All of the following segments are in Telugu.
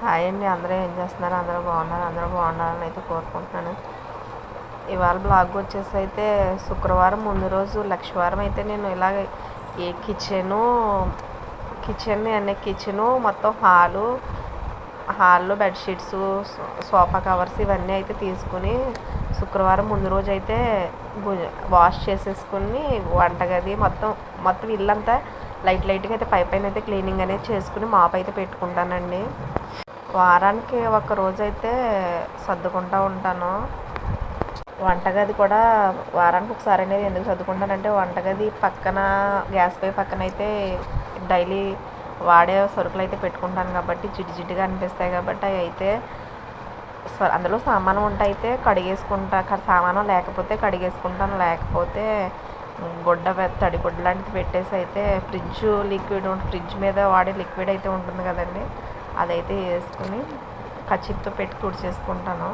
హాయ్ అండి, అందరూ ఏం చేస్తున్నారు? అందరూ బాగున్నారు. అందరూ బాగుండాలని అయితే కోరుకుంటున్నాను. ఇవాళ బ్లాగ్ వచ్చేసి అయితే శుక్రవారం ముందు రోజు లక్షవారం అయితే నేను ఇలాగ ఏ కిచెను మొత్తం హాల్లో బెడ్షీట్స్, సోఫా కవర్స్ ఇవన్నీ అయితే తీసుకుని శుక్రవారం ముందు రోజు అయితే వాష్ చేసేసుకుని వంటగది మొత్తం ఇల్లంతా లైట్గా అయితే పైన అయితే క్లీనింగ్ అనేది చేసుకుని మాప్ అయితే పెట్టుకుంటానండి. వారానికి ఒక రోజు అయితే సర్దుకుంటూ ఉంటాను. వంటగది కూడా వారానికి ఒకసారి అనేది ఎందుకు సర్దుకుంటానంటే వంటగది పక్కన గ్యాస్ పై పక్కన అయితే డైలీ వాడే సరుకులు అయితే పెట్టుకుంటాను కాబట్టి జిడ్డుగా అనిపిస్తాయి కాబట్టి అవి అయితే అందులో సామాను ఉంటే అయితే కడిగేసుకుంటా. సామాను లేకపోతే కడిగేసుకుంటాను, లేకపోతే తడి గుడ్డ లాంటిది పెట్టేసి అయితే ఫ్రిడ్జ్ మీద వాడే లిక్విడ్ అయితే ఉంటుంది కదండి, అదైతే వేసుకుని కచ్చిప్తో పెట్టి తుడిచేసుకుంటాను.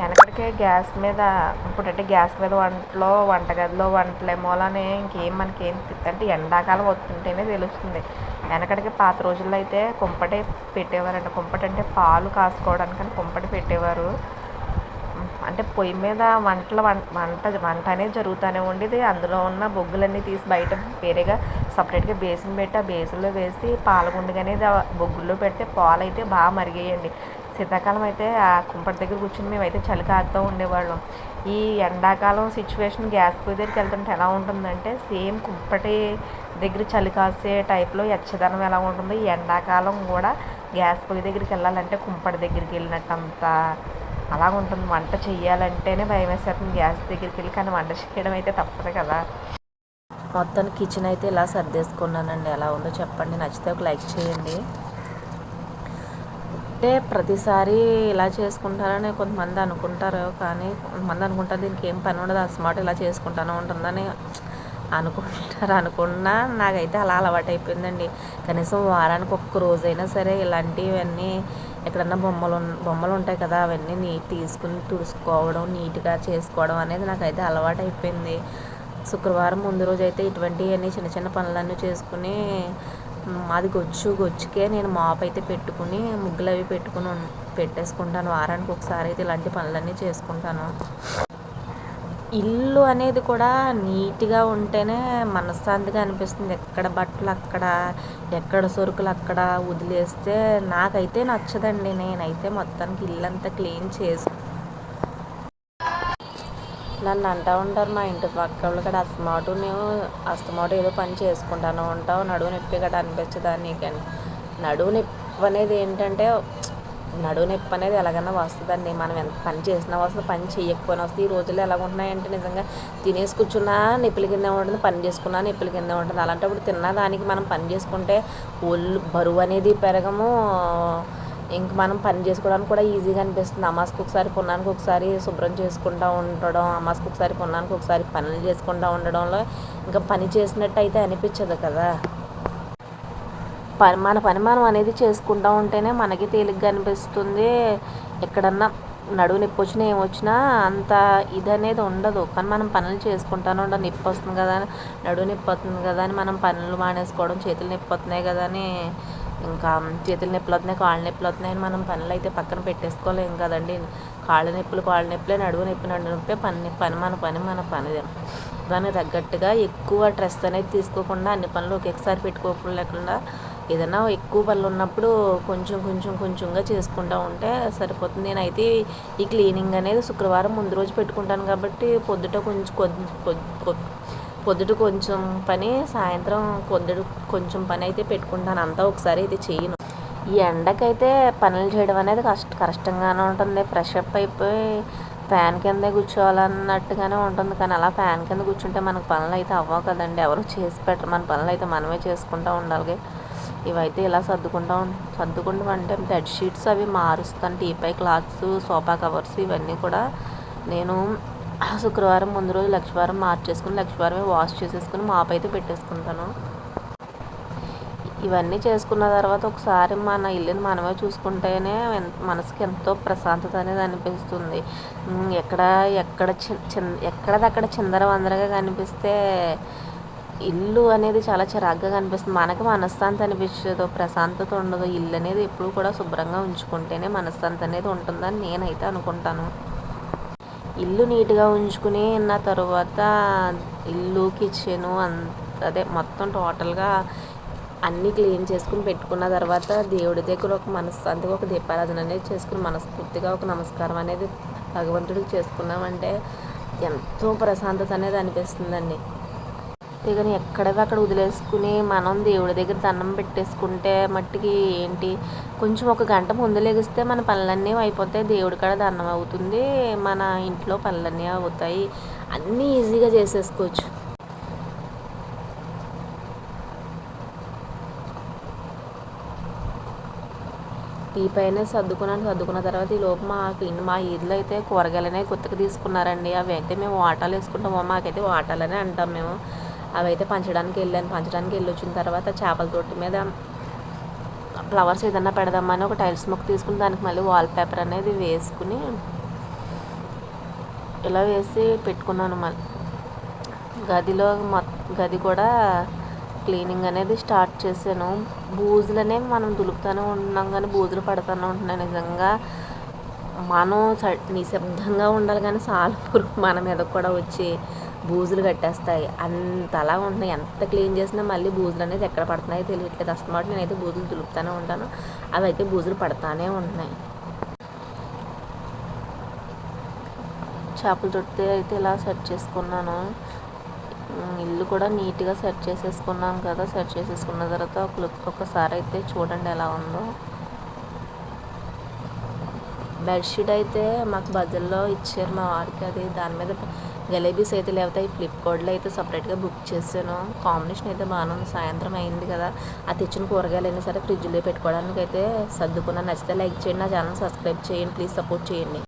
వెనకడికే గ్యాస్ మీద వంటగదిలో వంటలేమోలని మనకేం అంటే ఎండాకాలం వస్తుంటేనే తెలుస్తుంది. వెనకడికి పాత రోజుల్లో అయితే కుంపటి పెట్టేవారండి. కుంపటి అంటే పాలు కాసుకోవడానికని కుంపటి పెట్టేవారు. అంటే పొయ్యి మీద వంట అనేది జరుగుతూనే ఉండేది. అందులో ఉన్న బొగ్గులన్నీ తీసి బయట వేరేగా సపరేట్గా బేసిన్ పెట్టి ఆ బేసిన్లో వేసి పాలగుండగా అనేది ఆ బొగ్గుల్లో పెడితే పాలు అయితే బాగా మరిగేయండి. శీతాకాలం అయితే ఆ కుంపటి దగ్గర కూర్చుని మేమైతే చలి కాగుతూ ఉండేవాళ్ళం. ఈ ఎండాకాలం సిచ్యువేషన్ గ్యాస్ పొయ్యి దగ్గరికి వెళ్తుంటే ఎలా ఉంటుందంటే సేమ్ కుంపటి దగ్గర చలి కాసే టైప్లో ఎచ్చదనం ఎలా ఉంటుందో ఈ ఎండాకాలం కూడా గ్యాస్ పొయ్యి దగ్గరికి వెళ్ళాలంటే కుంపటి దగ్గరికి వెళ్ళినట్టంత అలా ఉంటుంది. వంట చెయ్యాలంటేనే భయం వేసేస్తుంది గ్యాస్ దగ్గరికి వెళ్ళి, కానీ వంట చేయడం అయితే తప్పదు కదా. మొత్తం కిచెన్ అయితే ఇలా సర్దేసుకున్నానండి. ఎలా ఉందో చెప్పండి, నచ్చితే ఒక లైక్ చేయండి. అంటే ప్రతిసారి ఇలా చేసుకుంటారని కొంతమంది అనుకుంటారు, కానీ కొంతమంది అనుకుంటారు దీనికి ఏం పని ఉండదు, అస్మాట్ ఇలా చేసుకుంటానే ఉంటుందని అనుకున్నా నాకైతే అలా అలవాటు అయిపోయిందండి. కనీసం వారానికి ఒక్క రోజైనా సరే ఇలాంటివన్నీ ఎక్కడన్నా బొమ్మలు ఉంటాయి కదా, అవన్నీ తీసుకుని తుడుచుకోవడం, నీట్గా చేసుకోవడం అనేది నాకైతే అలవాటు అయిపోయింది. శుక్రవారం ముందు రోజు అయితే ఇటువంటివన్నీ చిన్న పనులన్నీ చేసుకుని అది గొచ్చుకే నేను మాప్ అయితే పెట్టుకుని ముగ్గులు అవి పెట్టేసుకుంటాను. వారానికి ఒకసారి అయితే ఇలాంటి పనులన్నీ చేసుకుంటాను. ఇల్లు అనేది కూడా నీట్గా ఉంటేనే మనశ్శాంతిగా అనిపిస్తుంది. ఎక్కడ బట్టలు అక్కడ, ఎక్కడ సరుకులు అక్కడ వదిలేస్తే నాకైతే నచ్చదండి. నేనైతే మొత్తానికి ఇల్లంతా క్లీన్ చేసి నన్ను అంటూ ఉంటారు మా ఇంటి పక్క వాళ్ళు కూడా, అస్తమాటు ఏదో పని చేసుకుంటాను ఉంటావు, నడువు నొప్పి గట్రా అనిపించదా నీకని. నడువు నొప్పి అనేది ఏంటంటే నడువు నొప్పి అనేది ఎలాగైనా వస్తుందండి. మనం ఎంత పని చేసినా వస్తుంది, పని చేయకపోయినా వస్తుంది. ఈ రోజుల్లో ఎలా ఉంటున్నాయంటే నిజంగా తినేసి కూర్చున్నా నొప్పుల కింద ఉంటుంది, పని చేసుకున్నా నొప్పుల కింద ఉంటుంది. అలాంటప్పుడు తిన్నదానికి మనం పని చేసుకుంటే ఒళ్ళు బరువు అనేది పెరగము, ఇంక మనం పని చేసుకోవడానికి కూడా ఈజీగా అనిపిస్తుంది. అమాస్కి ఒకసారి పున్నానికి ఒకసారి శుభ్రం చేసుకుంటూ ఉండడం, అమాస్కి ఒకసారి పున్నానికి ఒకసారి పనులు చేసుకుంటూ ఉండడంలో ఇంకా పని చేసినట్టు అయితే అనిపించదు కదా. మన పని మనం అనేది చేసుకుంటూ ఉంటేనే మనకి తేలిగ్గా అనిపిస్తుంది. ఎక్కడన్నా నడువు నొప్పి వచ్చినా ఏమొచ్చినా అంత ఇది అనేది ఉండదు. కానీ మనం పనులు చేసుకుంటానే ఉండాలి. నొప్పి వస్తుంది కదా అని, నడువు నొప్పి వస్తుంది కదా అని మనం పనులు మానేసుకోవడం, చేతులు నొప్పి వస్తున్నాయి కదా అని ఇంకా చేతులు నొప్పులు వస్తున్నాయి, కాళ్ళు నొప్పులు వస్తున్నాయని మనం పనులు అయితే పక్కన పెట్టేసుకోలేం కదండి. కాళ్ళ నొప్పులే, నడువు నొప్పి మన పని దానికి తగ్గట్టుగా ఎక్కువ స్ట్రెస్ అనేది తీసుకోకుండా అన్ని పనులు ఒకేసారి పెట్టుకోకుండా ఏదైనా ఎక్కువ పనులు ఉన్నప్పుడు కొంచెంగా చేసుకుంటూ ఉంటే సరిపోతుంది. నేనైతే ఈ క్లీనింగ్ అనేది శుక్రవారం ముందు రోజు పెట్టుకుంటాను కాబట్టి పొద్దుట కొంచెం పని, సాయంత్రం కొంచెం పని అయితే పెట్టుకుంటాను. అంతా ఒకసారి అయితే చేయను. ఈ ఎండకైతే పనులు చేయడం అనేది కష్టంగానే ఉంటుంది. ఫ్రెష్ అప్ అయిపోయి ఫ్యాన్ కిందే కూర్చోవాలన్నట్టుగానే ఉంటుంది. కానీ అలా ఫ్యాన్ కింద కూర్చుంటే మనకు పనులు అయితే అవ్వవు కదండి, ఎవరు చేసి పెట్టరు. మన పనులు అయితే మనమే చేసుకుంటూ ఉండాలి. ఇవైతే ఇలా సర్దుకుంటాం అంటే బెడ్షీట్స్ అవి మారుస్తాను. టీపై క్లాత్స్, సోఫా కవర్స్ ఇవన్నీ కూడా నేను శుక్రవారం ముందు రోజు లక్షవారం మార్చేసుకుని లక్షవారమే వాష్ చేసేసుకుని మాప్ అయితే పెట్టేసుకుంటాను. ఇవన్నీ చేసుకున్న తర్వాత ఒకసారి మన ఇల్లుని మనమే చూసుకుంటేనే మనసుకి ఎంతో ప్రశాంతత అనేది అనిపిస్తుంది. ఎక్కడదక్కడ చిందర వందరగా కనిపిస్తే ఇల్లు అనేది చాలా చిరాగ్గా కనిపిస్తుంది. మనకి మనశ్శాంతి అనిపించదు, ప్రశాంతత ఉండదు. ఇల్లు అనేది ఎప్పుడు కూడా శుభ్రంగా ఉంచుకుంటేనే మనశ్శాంతి అనేది ఉంటుందని నేనైతే అనుకుంటాను. ఇల్లు నీట్గా ఉంచుకుని ఉన్న తర్వాత ఇల్లు, కిచెను అదే మొత్తం టోటల్గా అన్నీ క్లీన్ చేసుకుని పెట్టుకున్న తర్వాత దేవుడి దగ్గర ఒక మనశ్శాంతిగా ఒక దీపారాధన అనేది చేసుకుని మనస్ఫూర్తిగా ఒక నమస్కారం అనేది భగవంతుడికి చేసుకున్నామంటే ఎంతో ప్రశాంతత అనేది అనిపిస్తుందండి. కానీ ఎక్కడవి అక్కడ వదిలేసుకుని మనం దేవుడి దగ్గర దండం పెట్టేసుకుంటే మట్టికి ఏంటి, కొంచెం ఒక గంట ముందు లెగిస్తే మన పనులన్నీ అయిపోతాయి, దేవుడి కాడ దండం అవుతుంది, మన ఇంట్లో పనులన్నీ అవుతాయి, అన్నీ ఈజీగా చేసేసుకోవచ్చు. టీ పైన సర్దుకున్న తర్వాత ఈ లోపు మా ఇల్లు అయితే కూరగాయలనే గుత్తకు తీసుకున్నారండి. అవి అయితే మేము వాటాలు వేసుకుంటాము, మాకైతే వాటాలనే అంటాం మేము. అవి అయితే పంచడానికి వెళ్ళి వచ్చిన తర్వాత చేపల తోటి మీద ఫ్లవర్స్ ఏదన్నా పెడదామని ఒక టైల్స్ మొక్క తీసుకుని దానికి మళ్ళీ వాల్ పేపర్ అనేది వేసుకుని ఇలా వేసి పెట్టుకున్నాను. మళ్ళీ గది కూడా క్లీనింగ్ అనేది స్టార్ట్ చేశాను. బూజులు అనేవి మనం దులుపుతూనే ఉంటున్నాం కానీ బూజులు పడుతూనే ఉంటున్నాయి. నిజంగా మనం నిశ్శబ్దంగా ఉండాలి కానీ సాలెపురుగు మన మీద కూడా వచ్చి బూజులు కట్టేస్తాయి. అంతలా ఉంటున్నాయి. ఎంత క్లీన్ చేసినా మళ్ళీ బూజులు అనేది ఎక్కడ పడుతున్నాయో తెలియట్లేదు. అస్తమాట నేనైతే బూజులు దులుపుతూనే ఉంటాను, అవి అయితే బూజులు పడుతూనే ఉంటున్నాయి. చేపల తొట్టి అయితే ఇలా సెట్ చేసుకున్నాను. ఇల్లు కూడా నీట్గా సెట్ చేసేసుకున్నాం కదా. సెట్ చేసేసుకున్న తర్వాత ఒక లుక్ ఒకసారి అయితే చూడండి ఎలా ఉందో. బెడ్షీట్ అయితే మాకు బజల్లో ఇచ్చారు మా వారికి. అది దాని మీద గలేబీస్ అయితే లేకపోతే ఈ ఫ్లిప్కార్ట్లో అయితే సపరేట్గా బుక్ చేశాను. కాంబినేషన్ అయితే బాగానే ఉంది. సాయంత్రం అయింది కదా, ఆ తెచ్చిన కూరగాయలు అయినా సరే ఫ్రిడ్జ్లో పెట్టుకోవడానికి అయితే సర్దుకున్నాను. నచ్చితే లైక్ చేయండి, నా ఛానల్ సబ్స్క్రైబ్ చేయండి, ప్లీజ్ సపోర్ట్ చేయండి.